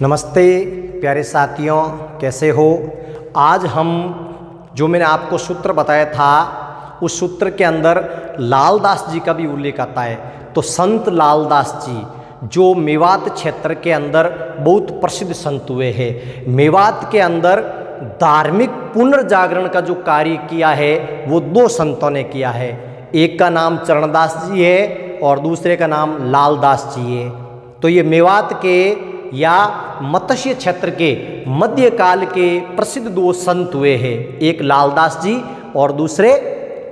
नमस्ते प्यारे साथियों, कैसे हो। आज हम जो मैंने आपको सूत्र बताया था उस सूत्र के अंदर लालदास जी का भी उल्लेख आता है। तो संत लालदास जी जो मेवात क्षेत्र के अंदर बहुत प्रसिद्ध संत हुए हैं। मेवात के अंदर धार्मिक पुनर्जागरण का जो कार्य किया है वो दो संतों ने किया है। एक का नाम चरणदास जी है और दूसरे का नाम लालदास जी है। तो ये मेवात के या मत्स्य क्षेत्र के मध्यकाल के प्रसिद्ध दो संत हुए हैं, एक लालदास जी और दूसरे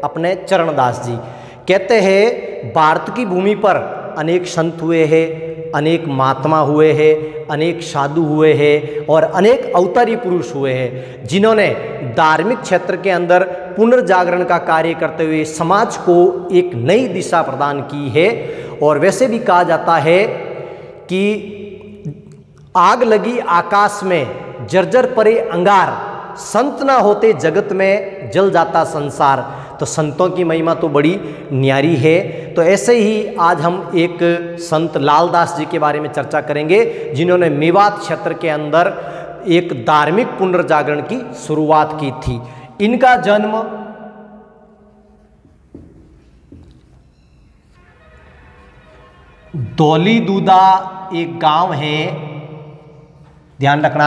अपने चरणदास जी। कहते हैं भारत की भूमि पर अनेक संत हुए हैं, अनेक महात्मा हुए हैं, अनेक साधु हुए हैं और अनेक अवतारी पुरुष हुए हैं, जिन्होंने धार्मिक क्षेत्र के अंदर पुनर्जागरण का कार्य करते हुए समाज को एक नई दिशा प्रदान की है। और वैसे भी कहा जाता है कि आग लगी आकाश में, जर्जर परे अंगार, संत ना होते जगत में जल जाता संसार। तो संतों की महिमा तो बड़ी न्यारी है। तो ऐसे ही आज हम एक संत लालदास जी के बारे में चर्चा करेंगे, जिन्होंने मेवात क्षेत्र के अंदर एक धार्मिक पुनर्जागरण की शुरुआत की थी। इनका जन्म दौली दूदा एक गांव है, ध्यान रखना,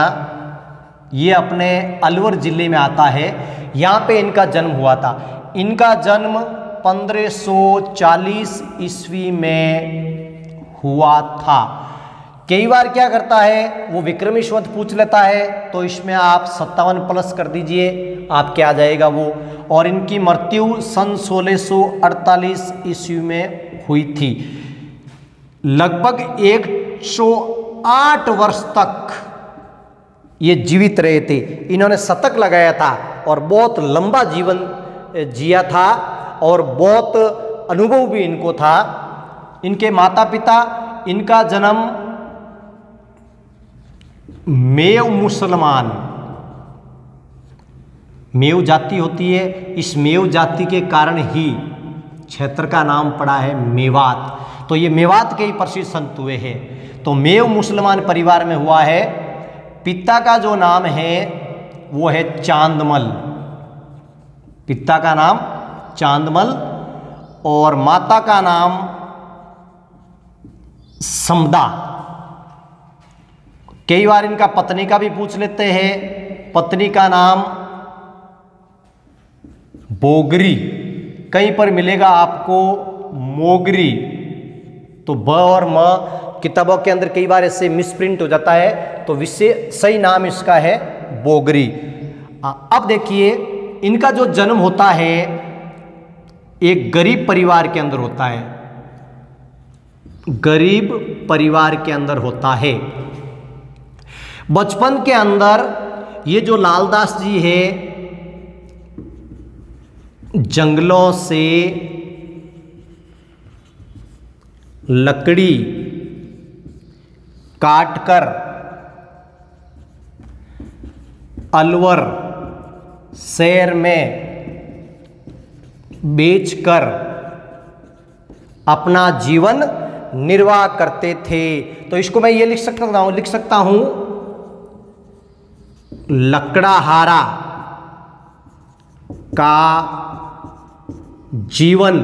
ये अपने अलवर जिले में आता है। यहाँ पे इनका जन्म हुआ था। इनका जन्म 1540 ईस्वी में हुआ था। कई बार क्या करता है वो विक्रमी संवत पूछ लेता है, तो इसमें आप 57 प्लस कर दीजिए, आपके आ जाएगा वो। और इनकी मृत्यु सन 1648 ईस्वी में हुई थी। लगभग 108 वर्ष तक ये जीवित रहे थे। इन्होंने शतक लगाया था और बहुत लंबा जीवन जिया था और बहुत अनुभव भी इनको था। इनके माता पिता, इनका जन्म मेव मुसलमान, मेव जाति होती है, इस मेव जाति के कारण ही क्षेत्र का नाम पड़ा है मेवात। तो ये मेवात के ही प्रसिद्ध संत हुए हैं। तो मेव मुसलमान परिवार में हुआ है। पिता का जो नाम है वो है चांदमल, पिता का नाम चांदमल और माता का नाम समदा। कई बार इनका पत्नी का भी पूछ लेते हैं, पत्नी का नाम बोगरी, कहीं पर मिलेगा आपको मोगरी। तो ब और म किताबों के अंदर कई बार ऐसे मिसप्रिंट हो जाता है, तो विषय सही नाम इसका है बोगरी। अब देखिए, इनका जो जन्म होता है एक गरीब परिवार के अंदर होता है, गरीब परिवार के अंदर होता है। बचपन के अंदर ये जो लालदास जी है जंगलों से लकड़ी काटकर अलवर शहर में बेचकर अपना जीवन निर्वाह करते थे। तो इसको मैं ये लिख सकता हूं लकड़ाहारा का जीवन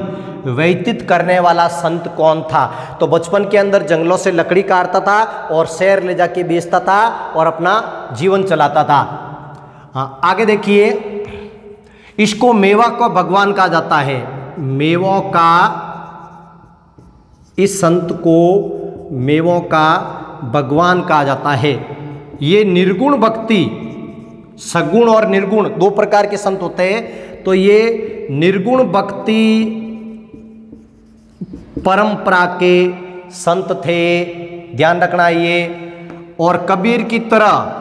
व्यतीत करने वाला संत कौन था। तो बचपन के अंदर जंगलों से लकड़ी काटता था और शहर ले जाके बेचता था और अपना जीवन चलाता था। हाँ, आगे देखिए, इसको मेवा को भगवान कहा जाता है। मेवों का, इस संत को मेवों का भगवान कहा जाता है। ये निर्गुण भक्ति, सगुण और निर्गुण दो प्रकार के संत होते हैं। तो ये निर्गुण भक्ति परंपरा के संत थे, ध्यान रखना ये। और कबीर की तरह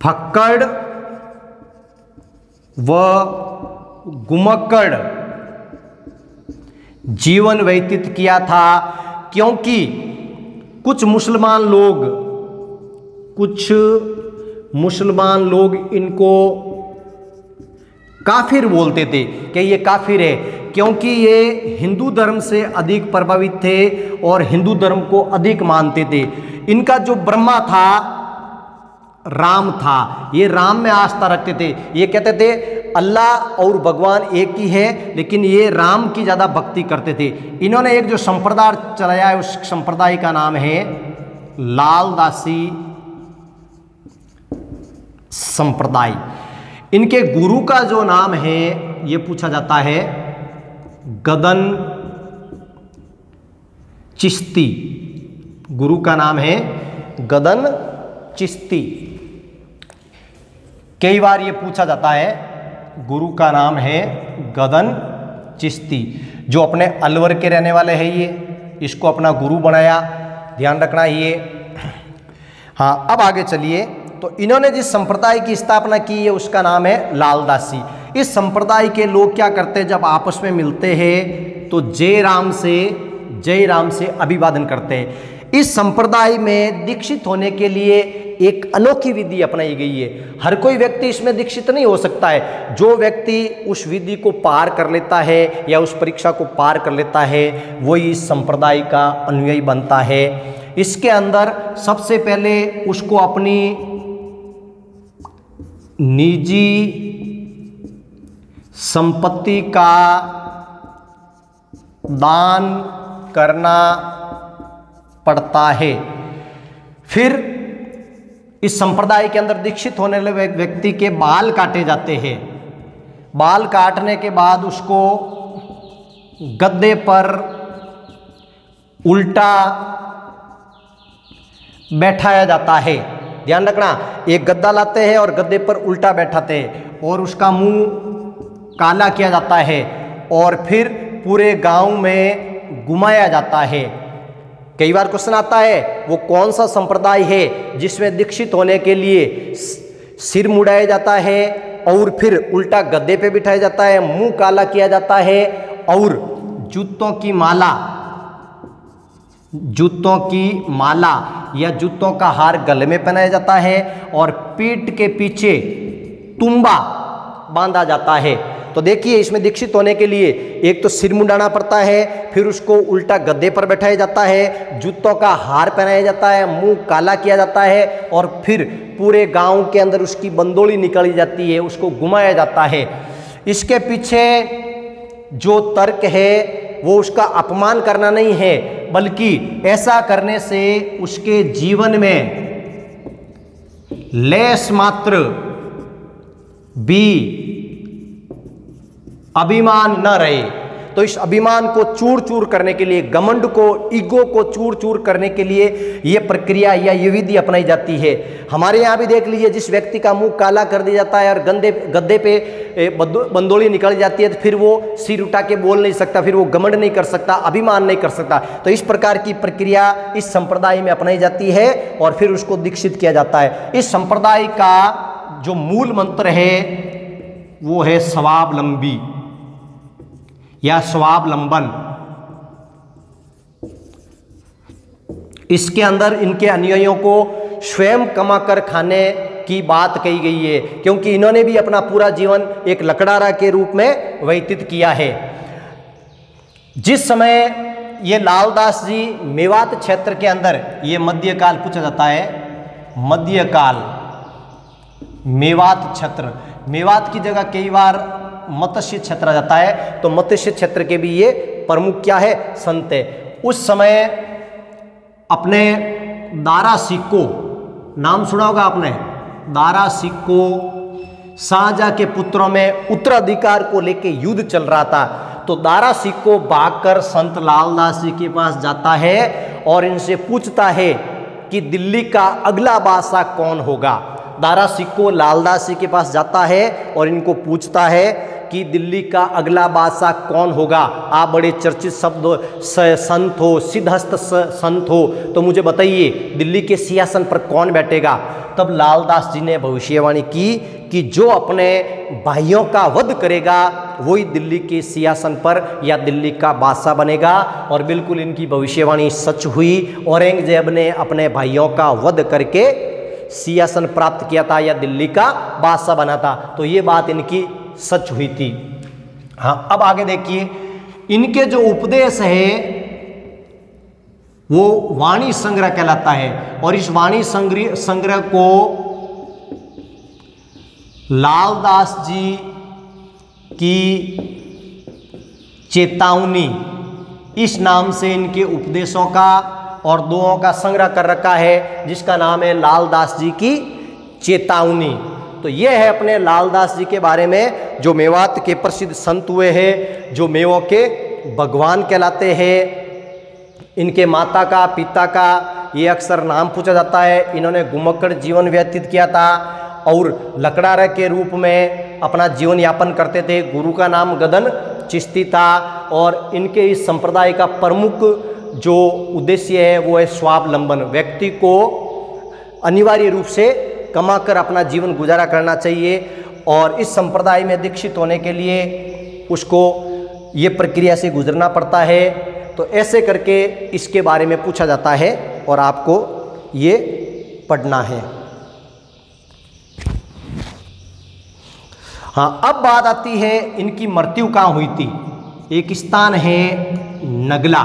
फक्कड़ व गुमक्कड़ जीवन व्यतीत किया था, क्योंकि कुछ मुसलमान लोग इनको काफिर बोलते थे कि ये काफिर है, क्योंकि ये हिंदू धर्म से अधिक प्रभावित थे और हिंदू धर्म को अधिक मानते थे। इनका जो ब्रह्मा था राम था, ये राम में आस्था रखते थे। ये कहते थे अल्लाह और भगवान एक ही है, लेकिन ये राम की ज़्यादा भक्ति करते थे। इन्होंने एक जो संप्रदाय चलाया है, उस संप्रदाय का नाम है लालदासी संप्रदाय। इनके गुरु का जो नाम है ये पूछा जाता है गदन चिश्ती। गुरु का नाम है गदन चिश्ती। कई बार ये पूछा जाता है, गुरु का नाम है गदन चिश्ती, जो अपने अलवर के रहने वाले हैं। ये इसको अपना गुरु बनाया, ध्यान रखना ये। हाँ, अब आगे चलिए। तो इन्होंने जिस संप्रदाय की स्थापना की है उसका नाम है लालदासी। इस संप्रदाय के लोग क्या करते हैं, जब आपस में मिलते हैं तो जय राम से अभिवादन करते हैं। इस संप्रदाय में दीक्षित होने के लिए एक अनोखी विधि अपनाई गई है। हर कोई व्यक्ति इसमें दीक्षित नहीं हो सकता है। जो व्यक्ति उस विधि को पार कर लेता है या उस परीक्षा को पार कर लेता है, वही इस संप्रदाय का अनुयायी बनता है। इसके अंदर सबसे पहले उसको अपनी निजी संपत्ति का दान करना पड़ता है। फिर इस संप्रदाय के अंदर दीक्षित होने वाले व्यक्ति के बाल काटे जाते हैं। बाल काटने के बाद उसको गद्दे पर उल्टा बैठाया जाता है। ध्यान रखना, एक गद्दा लाते हैं और गद्दे पर उल्टा बैठाते हैं और उसका मुंह काला किया जाता है और फिर पूरे गांव में घुमाया जाता है। कई बार क्वेश्चन आता है वो कौन सा संप्रदाय है जिसमें दीक्षित होने के लिए सिर मुड़ाया जाता है और फिर उल्टा गद्दे पे बिठाया जाता है, मुंह काला किया जाता है और जूतों की माला या जूतों का हार गले में पहनाया जाता है और पीठ के पीछे तुम्बा बांधा जाता है। तो देखिए, इसमें दीक्षित होने के लिए एक तो सिर मुंडाना पड़ता है, फिर उसको उल्टा गद्दे पर बैठाया जाता है, जूतों का हार पहनाया जाता है, मुंह काला किया जाता है और फिर पूरे गांव के अंदर उसकी बंदोली निकाली जाती है, उसको घुमाया जाता है। इसके पीछे जो तर्क है वो उसका अपमान करना नहीं है, बल्कि ऐसा करने से उसके जीवन में लेस मात्र भी अभिमान न रहे। तो इस अभिमान को चूर चूर करने के लिए, घमंड को, ईगो को चूर चूर करने के लिए ये प्रक्रिया या ये विधि अपनाई जाती है। हमारे यहाँ भी देख लीजिए, जिस व्यक्ति का मुंह काला कर दिया जाता है और गद्दे पे बंदोली निकल जाती है, तो फिर वो सिर उठा के बोल नहीं सकता, फिर वो घमंड नहीं कर सकता, अभिमान नहीं कर सकता। तो इस प्रकार की प्रक्रिया इस संप्रदाय में अपनाई जाती है और फिर उसको दीक्षित किया जाता है। इस संप्रदाय का जो मूल मंत्र है वो है स्वावलंबी या स्वावलंबन। इसके अंदर इनके अनुयायियों को स्वयं कमा कर खाने की बात कही गई है, क्योंकि इन्होंने भी अपना पूरा जीवन एक लकड़ारा के रूप में व्यतीत किया है। जिस समय ये लालदास जी मेवात क्षेत्र के अंदर, ये मध्यकाल पूछा जाता है, मध्यकाल मेवात क्षेत्र, मेवात की जगह कई बार मत्स्य क्षेत्र आ जाता है, तो मत्स्य क्षेत्र के भी ये प्रमुख क्या है, संत है। उस समय अपने दारा सिक्को, नाम सुना होगा आपने, दारा सिक्को शाहजहां के पुत्रों में उत्तराधिकार को लेके युद्ध चल रहा था। तो दारा सिक्को भागकर संत लालदास जी के पास जाता है और इनसे पूछता है कि दिल्ली का अगला बादशाह कौन होगा। दारा सिक्को लालदास जी के पास जाता है और इनको पूछता है कि दिल्ली का अगला बादशाह कौन होगा। आप बड़े चर्चित शब्द संत हो, सिद्धहस्त संत हो, तो मुझे बताइए दिल्ली के सिंहासन पर कौन बैठेगा। तब लालदास जी ने भविष्यवाणी की कि जो अपने भाइयों का वध करेगा वही दिल्ली के सिंहासन पर या दिल्ली का बादशाह बनेगा। और बिल्कुल इनकी भविष्यवाणी सच हुई। औरंगजेब ने अपने भाइयों का वध करके सिंहासन प्राप्त किया था या दिल्ली का बादशाह बना था। तो ये बात इनकी सच हुई थी। हाँ, अब आगे देखिए, इनके जो उपदेश है वो वाणी संग्रह कहलाता है। और इस वाणी संग्रह को लालदास जी की चेतावनी इस नाम से इनके उपदेशों का और दोहों का संग्रह कर रखा है, जिसका नाम है लालदास जी की चेतावनी। तो ये है अपने लालदास जी के बारे में, जो मेवात के प्रसिद्ध संत हुए हैं, जो मेवों के भगवान कहलाते हैं। इनके माता का, पिता का ये अक्सर नाम पूछा जाता है। इन्होंने घुमक्कड़ जीवन व्यतीत किया था और लकड़ारा के रूप में अपना जीवन यापन करते थे। गुरु का नाम गदन चिश्ती था और इनके इस संप्रदाय का प्रमुख जो उद्देश्य है वो है स्वावलंबन। व्यक्ति को अनिवार्य रूप से कमाकर अपना जीवन गुजारा करना चाहिए और इस संप्रदाय में दीक्षित होने के लिए उसको ये प्रक्रिया से गुजरना पड़ता है। तो ऐसे करके इसके बारे में पूछा जाता है और आपको ये पढ़ना है। हाँ, अब बात आती है इनकी मृत्यु कहाँ हुई थी। एक स्थान है नगला,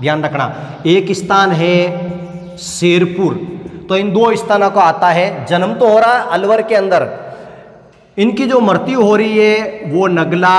ध्यान रखना, एक स्थान है शेरपुर। तो इन दो स्थानों को आता है। जन्म तो हो रहा है अलवर के अंदर, इनकी जो मृत्यु हो रही है वो नगला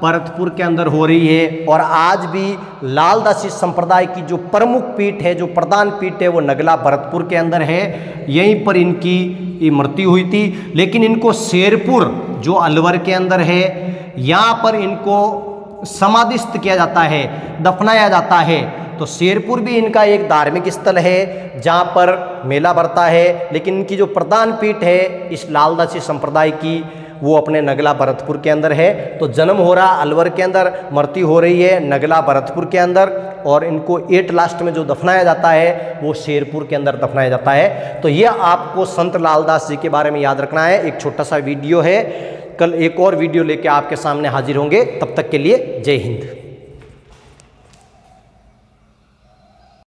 भरतपुर के अंदर हो रही है। और आज भी लालदासी संप्रदाय की जो प्रमुख पीठ है, जो प्रधान पीठ है, वो नगला भरतपुर के अंदर है। यहीं पर इनकी मृत्यु हुई थी। लेकिन इनको शेरपुर जो अलवर के अंदर है, यहाँ पर इनको समाधिस्थ किया जाता है, दफनाया जाता है। तो शेरपुर भी इनका एक धार्मिक स्थल है जहाँ पर मेला भरता है। लेकिन इनकी जो प्रधान पीठ है इस लालदासी संप्रदाय की, वो अपने नगला भरतपुर के अंदर है। तो जन्म हो रहा अलवर के अंदर, मृत्यु हो रही है नगला भरतपुर के अंदर और इनको एट लास्ट में जो दफनाया जाता है वो शेरपुर के अंदर दफनाया जाता है। तो ये आपको संत लालदास जी के बारे में याद रखना है। एक छोटा सा वीडियो है, कल एक और वीडियो लेके आपके सामने हाजिर होंगे। तब तक के लिए जय हिंद।